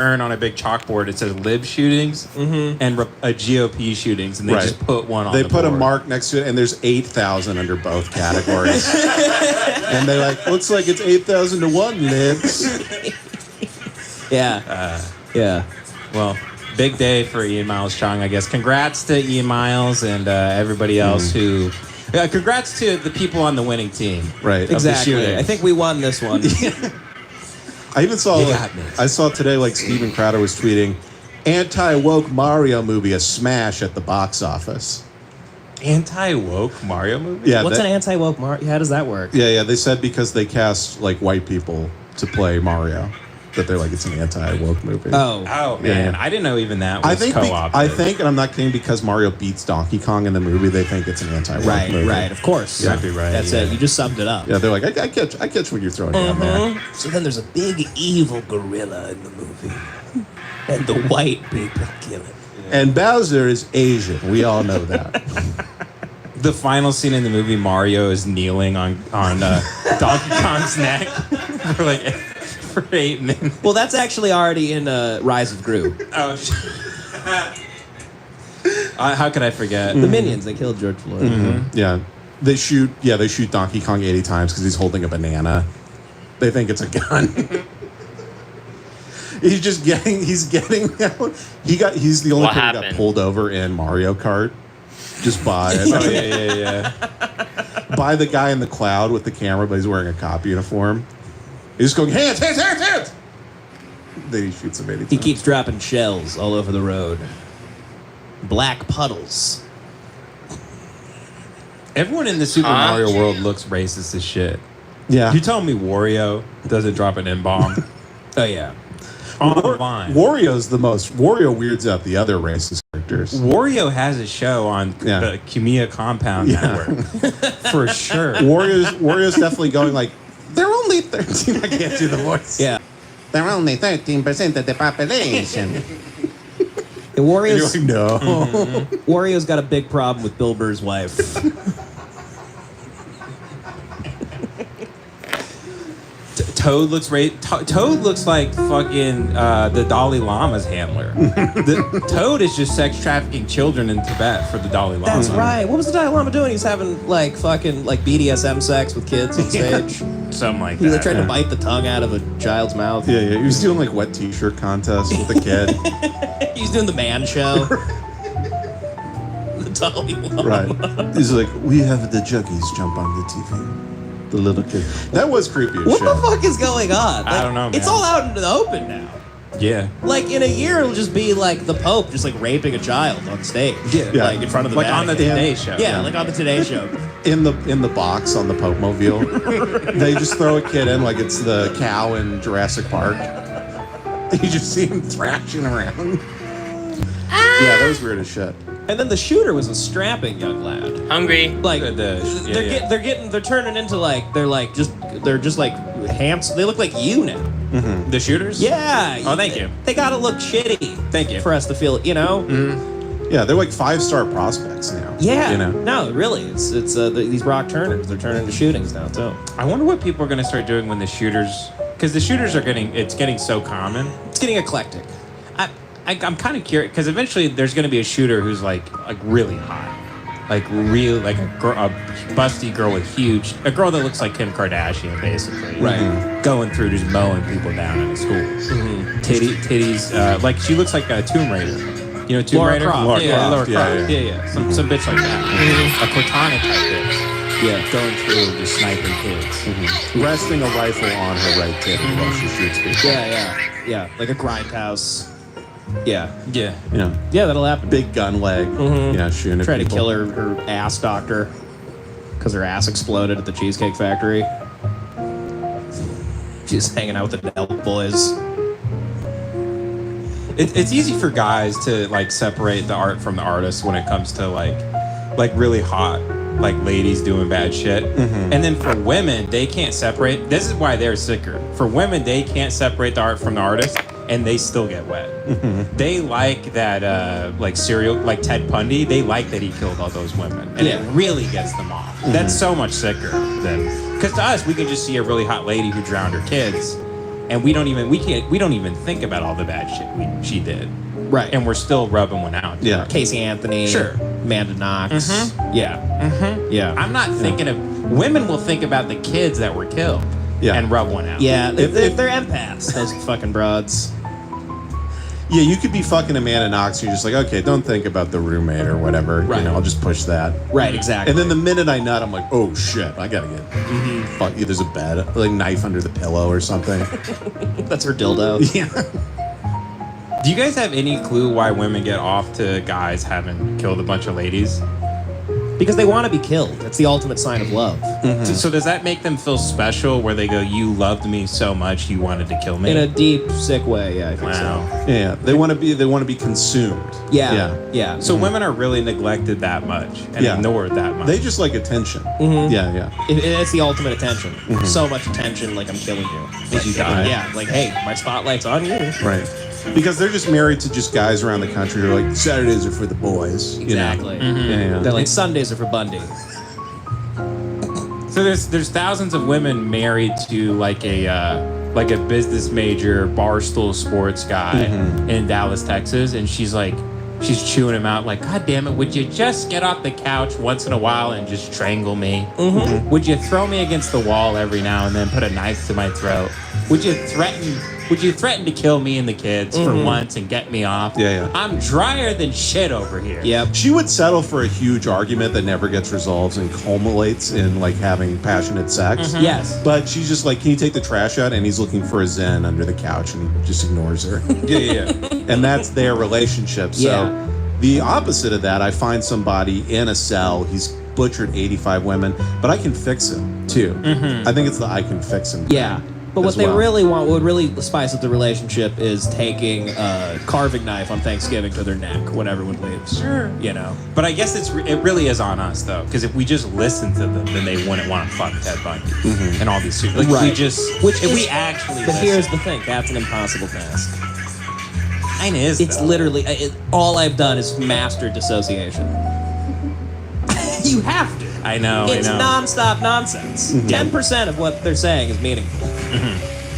on a big chalkboard. It says Lib shootings and a GOP shootings, and they just put one on. They the put board. a mark next to it, and there's 8,000 under both categories. And they're like, looks like it's 8,000 to 1, Libs. Yeah. Yeah. Well, big day for Ian Miles Chong, I guess. Congrats to Ian Miles and everybody else who. Congrats to the people on the winning team. Right. Exactly. I think we won this one. I even saw, I saw today, like, Steven Crowder was tweeting, anti-woke Mario movie, a smash at the box office. Anti-woke Mario movie? Yeah. What's an anti-woke Mario? How does that work? Yeah. They said because they cast, like, white people to play Mario, that they're like, it's an anti-woke movie. Oh, man. I didn't know even that was co-opted. I think, and I'm not kidding, because Mario beats Donkey Kong in the movie, they think it's an anti-woke movie. Right, of course. Yeah. Might be right. That's it. You just summed it up. Yeah, they're like, I catch what you're throwing down there. So then there's a big evil gorilla in the movie. And the white people kill it. And Bowser is Asian. We all know that. The final scene in the movie, Mario is kneeling on Donkey Kong's neck for 8 minutes. Well, that's actually already in Rise of Gru. Oh, how could I forget? The Minions, they killed George Floyd. Mm-hmm. Yeah. They shoot Donkey Kong 80 times because he's holding a banana. They think it's a gun. He's getting out. He's the only person who got pulled over in Mario Kart. Just by by the guy in the cloud with the camera, but he's wearing a cop uniform. He's just going, hands. Then he shoots him 80 times. He keeps dropping shells all over the road. Black puddles. Everyone in the Super Mario world looks racist as shit. Yeah. You telling me Wario doesn't drop an N-bomb? Oh, yeah. Wario weirds out the other racist characters. Wario has a show on the Kimiya Compound Network. For sure. Wario's definitely going like, they're only 13. I can't do the voice. Yeah. They're only 13% of the population. And Wario's, like, no. Wario's got a big problem with Bill Burr's wife. Toad looks Toad looks like fucking the Dalai Lama's handler. Toad is just sex trafficking children in Tibet for the Dalai Lama. That's right. What was the Dalai Lama doing? He's having like fucking like BDSM sex with kids on stage. Something like He that. tried to bite the tongue out of a child's mouth. Yeah. He was doing like wet t-shirt contests with a kid. He's doing the man show. The Dalai Lama. Right. He's like, we have the juggies jump on the TV. The little kid. That was creepy as What shit. the fuck is going on? I don't know, man. It's all out into the open now. Yeah. Like in a year, it'll just be like the Pope just like raping a child on stage. Yeah. Like in front of the on the Vatican. Today Show. Yeah, like on the Today Show. In the box on the Pope Mobile, they just throw a kid in like it's the cow in Jurassic Park. You just see him thrashing around. Yeah, that was weird as shit. And then the shooter was a strapping young lad. Hungry. Like they're turning into like they're just like handsome. They look like you now. Mm-hmm. The shooters? Yeah. Oh, thank you. They gotta look shitty. Thank you for us to feel, you know. Mm-hmm. Yeah, they're like 5-star prospects now. Yeah. You know? No, really, it's these Brock Turners. They're turning into shootings now too. I wonder what people are going to start doing when the shooters, because the shooters are getting so common. It's getting eclectic. I'm kind of curious because eventually there's going to be a shooter who's like really hot, like a busty girl with a girl that looks like Kim Kardashian basically, right? Going through just mowing people down in a school. Titties, like she looks like a Tomb Raider. You know, Tomb Raider. Laura Croft. Croft. Yeah. Some bitch like that. A Cortana type bitch. Yeah, going through just sniping kids. Resting a rifle on her right tip while she shoots people. Yeah. Like a grindhouse. Yeah. Yeah. You know. Yeah, that'll happen. Big gun leg. You know, shooting at Try to people. kill her ass doctor because her ass exploded at the Cheesecake Factory. She's hanging out with the Delk boys. It's easy for guys to like separate the art from the artist when it comes to like really hot like ladies doing bad shit. And then for women, they can't separate. This is why they're sicker. For women, they can't separate the art from the artist, and they still get wet. They like that like serial, like Ted Bundy. They like that he killed all those women, and it really gets them off. That's so much sicker than, because to us, we can just see a really hot lady who drowned her kids, and we don't even think about all the bad shit she did, Right. and we're still rubbing one out. Yeah. Casey Anthony. Sure. Amanda Knox. Yeah. Yeah. I'm not thinking of women will think about the kids that were killed and rub one out. Yeah. If they're empaths, those fucking broads. Yeah, you could be fucking Amanda Knox. You're just like, okay, don't think about the roommate or whatever. Right. You know, I'll just push that. Right, exactly. And then the minute I nut, I'm like, oh shit, I gotta get. Fuck you. There's a bed, like knife under the pillow or something. That's her dildo. Yeah. Do you guys have any clue why women get off to guys having killed a bunch of ladies? Because they want to be killed. It's the ultimate sign of love. So does that make them feel special where they go, you loved me so much you wanted to kill me? In a deep, sick way, yeah, I think Wow. so. Yeah. They want to be consumed. Yeah. So women are really neglected that much and ignored that much. They just like attention. Yeah. It's the ultimate attention. So much attention, like I'm killing you. Did you die? Yeah, like, hey, my spotlight's on you. Right. Because they're just married to just guys around the country who are like, Saturdays are for the boys. You know? Exactly. Yeah. They're like, Sundays are for Bundy. So there's thousands of women married to like a business major barstool sports guy in Dallas, Texas, and she's chewing him out like, God damn it, would you just get off the couch once in a while and just strangle me? Would you throw me against the wall every now and then, put a knife to my throat? Would you threaten to kill me and the kids for once and get me off? Yeah. I'm drier than shit over here. Yep. She would settle for a huge argument that never gets resolved and culminates in like having passionate sex. Yes. But she's just like, can you take the trash out? And he's looking for a Zen under the couch and he just ignores her. Yeah. And that's their relationship. So Yeah. the opposite of that, I find somebody in a cell, he's butchered 85 women, but I can fix him too. I think it's the I can fix him. Yeah. But what as they well. really want, what would really spice up the relationship is taking a carving knife on Thanksgiving to their neck when everyone leaves. Sure. You know? But I guess it really is on us though, because if we just listen to them, then they wouldn't want to fuck Ted Bundy and all these people. Like Right. if we actually. But listen. here's the thing, that's an impossible task. Mine is. It's though. literally, all I've done is master dissociation. You have to. I know. It's I know. nonstop nonsense. 10% of what they're saying is meaningful.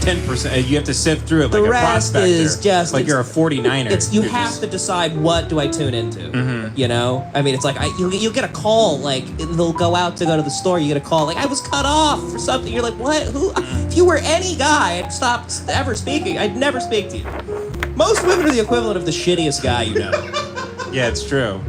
10%. You have to sift through it The like a rest prospector. is just like you're a 49er. You have to decide what do I tune into. You know, I mean, it's like you get a call, like they'll go out to go to the store. You get a call, like I was cut off for something. You're like, what? Who? If you were any guy, I'd stop ever speaking. I'd never speak to you. Most women are the equivalent of the shittiest guy you know. Yeah, it's true.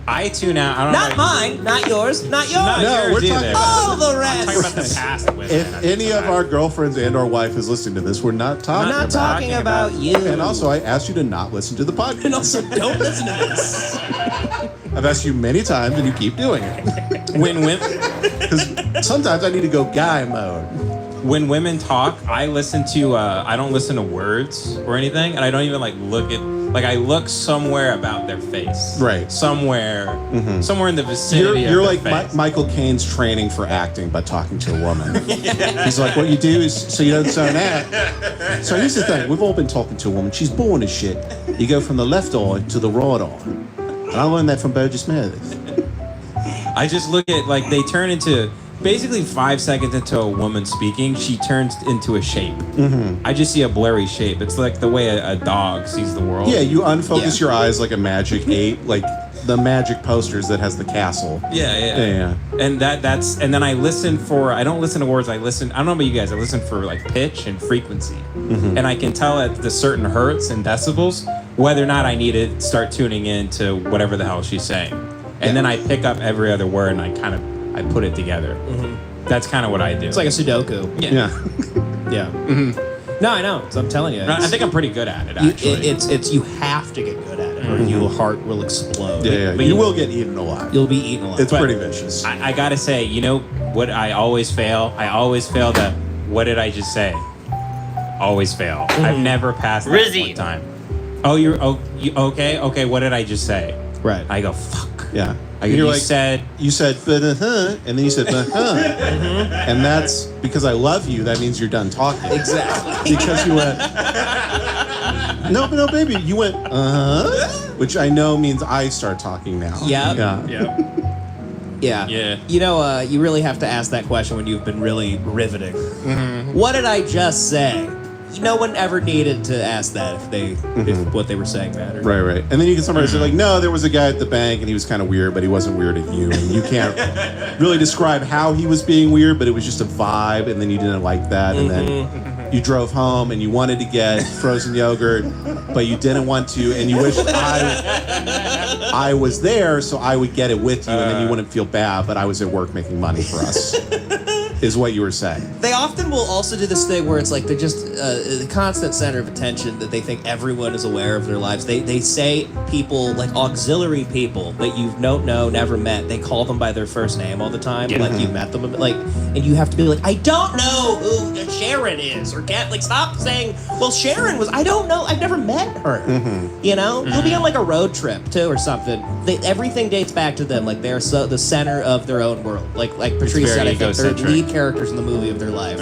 I tune out. I don't know. Not mine, not yours, not yours. Not No, yours we're either. talking- All the I'm rest. talking about the past women. If any of our girlfriends and our wife is listening to this, we're not talking I'm not about talking about you. And also, I asked you to not listen to the podcast. And also, don't listen to this. I've asked you many times, and you keep doing it. when women Because sometimes I need to go guy mode. when women talk, I listen to. I don't listen to words or anything, and I don't even like look at. Like I look somewhere about their face. Right. Somewhere in the vicinity. You're of like their face. Michael Caine's training for acting by talking to a woman. He's like, what you do is, so you don't sound that. So here's the thing, we've all been talking to a woman. She's born as shit. You go from the left eye to the right eye. And I learned that from Burgess Meredith. I just look at like they turn into basically 5 seconds into a woman speaking, she turns into a shape. I just see a blurry shape. It's like the way a dog sees the world. Yeah, you unfocus your eyes like a Magic 8, like the Magic posters that has the castle. Yeah. And and then I listen for. I don't listen to words. I don't know about you guys. I listen for like pitch and frequency, and I can tell at the certain hertz and decibels whether or not I need to start tuning in to whatever the hell she's saying. And then I pick up every other word and I put it together. That's kind of what I do. It's like a Sudoku. Yeah. Yeah. No, I know. So I'm telling you. I think I'm pretty good at it, actually. It's you have to get good at it, or your heart will explode. Yeah. But You will get eaten alive. You'll be eaten alive. It's pretty vicious. I gotta say, you know what? I always fail. I always fail to. What did I just say? Always fail. I've never passed that Rizzy. one time. Oh, you okay? Okay, what did I just say? Right. I go fuck. Yeah. I go, You're you like, said. You said, and then you said, and that's because I love you. That means you're done talking. Exactly. Because you went, no, baby. You went, which I know means I start talking now. Yep. Yeah. Yeah. Yeah. You know, you really have to ask that question when you've been really riveting. What did I just say? no one ever needed to ask that if what they were saying mattered. Right. And then you can summarize it like, no, there was a guy at the bank and he was kind of weird, but he wasn't weird at you. And you can't really describe how he was being weird, but it was just a vibe, and then you didn't like that. And then you drove home and you wanted to get frozen yogurt, but you didn't want to, and you wished I was there so I would get it with you, and then you wouldn't feel bad, but I was at work making money for us. Is what you were saying. They often will also do this thing where it's like they're just the constant center of attention that they think everyone is aware of their lives. They say people, like auxiliary people that you don't know, never met, they call them by their first name all the time, like you met them, like, and you have to be like, I don't know who Sharon is, or get, like, stop saying, well, Sharon was, I don't know, I've never met her. You know? You'll be on like a road trip too or something. Everything dates back to them, like they're the center of their own world. Like Patrice said, I think they're lead characters in the movie of their life,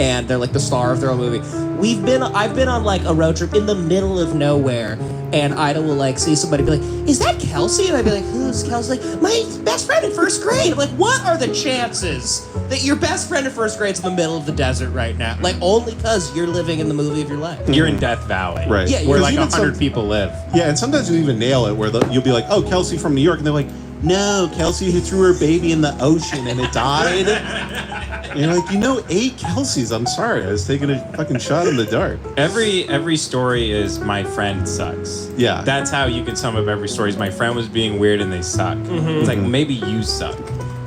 and they're like the star of their own movie. I've been on like a road trip in the middle of nowhere, and Ida will like see somebody be like, "Is that Kelsey?" And I'd be like, "Who's Kelsey?" Like, my best friend in first grade. I'm like, what are the chances that your best friend in first grade's in the middle of the desert right now? Like, only because you're living in the movie of your life. You're in Death Valley, Right? Yeah, where you're like even 100 people live. Yeah, and sometimes you even nail it where you'll be like, oh, Kelsey from New York, and they're like, no, Kelsey who threw her baby in the ocean and it died. And you're like, 8 Kelseys. I'm sorry, I was taking a fucking shot in the dark. Every story is my friend sucks. Yeah. That's how you can sum up every story. Is my friend was being weird and they suck. It's like, maybe you suck.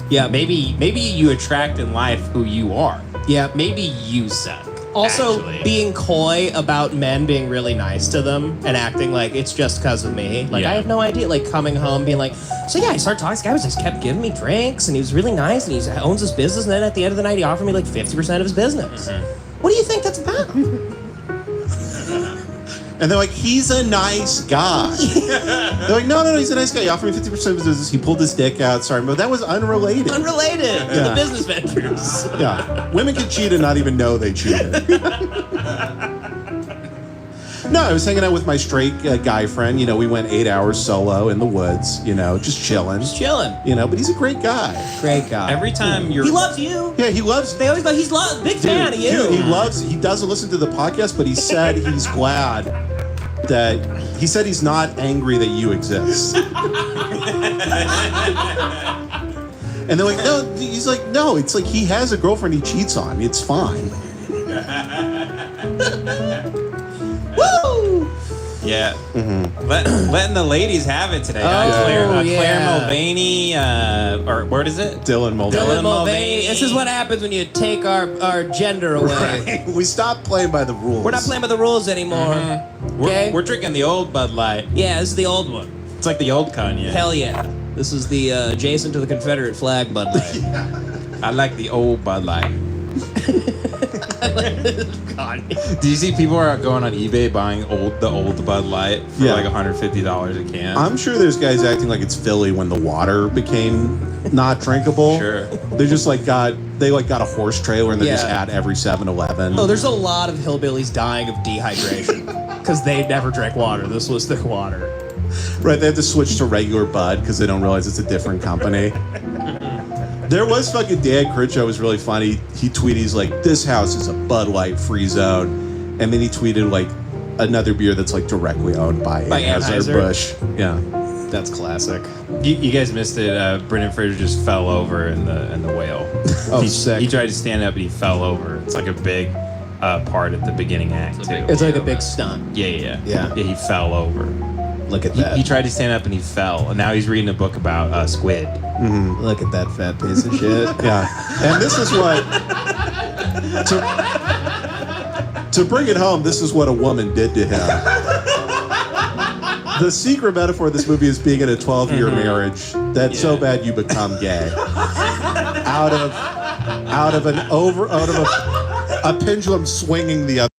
Yeah, Maybe you attract in life who you are. yeah. Maybe you suck. Also, actually. being coy about men being really nice to them and acting like it's just because of me. Like, Yeah. I have no idea. Like, coming home being like, so yeah, I started talking. This guy just kept giving me drinks, and he was really nice, and he owns his business, and then at the end of the night, he offered me like 50% of his business. What do you think that's about? And they're like, he's a nice guy. They're like, no, he's a nice guy. He offered me 50% of his business. He pulled his dick out. Sorry, but that was unrelated. Unrelated to the business ventures. Yeah. Women can cheat and not even know they cheated. No, I was hanging out with my straight guy friend. We went 8 hours solo in the woods, just chilling. Chilling. But he's a great guy. Great guy. Every time you're He loves you. Yeah, he loves... They always go, he's big fan of you. Dude, he doesn't listen to the podcast, but he said he's glad that... He said he's not angry that you exist. And they're like, no, he's like, no, it's like he has a girlfriend he cheats on. It's fine. Woo! Yeah. Letting the ladies have it today. Claire Mulvaney, or what is it? Dylan Mulvaney. Dylan Mulvaney. This is what happens when you take our gender away. We stopped playing by the rules. We're not playing by the rules anymore. Okay? We're drinking the old Bud Light. Yeah, this is the old one. It's like the old Kanye. Hell yeah. This is the adjacent to the Confederate flag Bud Light. I like the old Bud Light. God. Do you see people are going on eBay buying the old Bud Light for like $150 a can? I'm sure there's guys acting like it's Philly when the water became not drinkable. Sure. They just got a horse trailer and they're just at every 7-Eleven. Oh, there's a lot of hillbillies dying of dehydration because they never drank water. This was their water. Right, they have to switch to regular Bud because they don't realize it's a different company. There was fucking Dan Critchlow was really funny. He tweeted, he's like, this house is a Bud Light free zone. And then he tweeted like another beer that's like directly owned by Anheuser-Busch. Yeah. That's classic. You guys missed it. Brendan Fraser just fell over in the whale. Sick. He tried to stand up and he fell over. It's like a big part at the beginning act too. It's like a big stunt. Yeah. He fell over. Look at that. He tried to stand up and he fell. And now he's reading a book about squid. Look at that fat piece of shit. Yeah. And this is what... To bring it home, this is what a woman did to him. The secret metaphor of this movie is being in a 12-year marriage that's so bad you become gay. Out of a pendulum swinging the other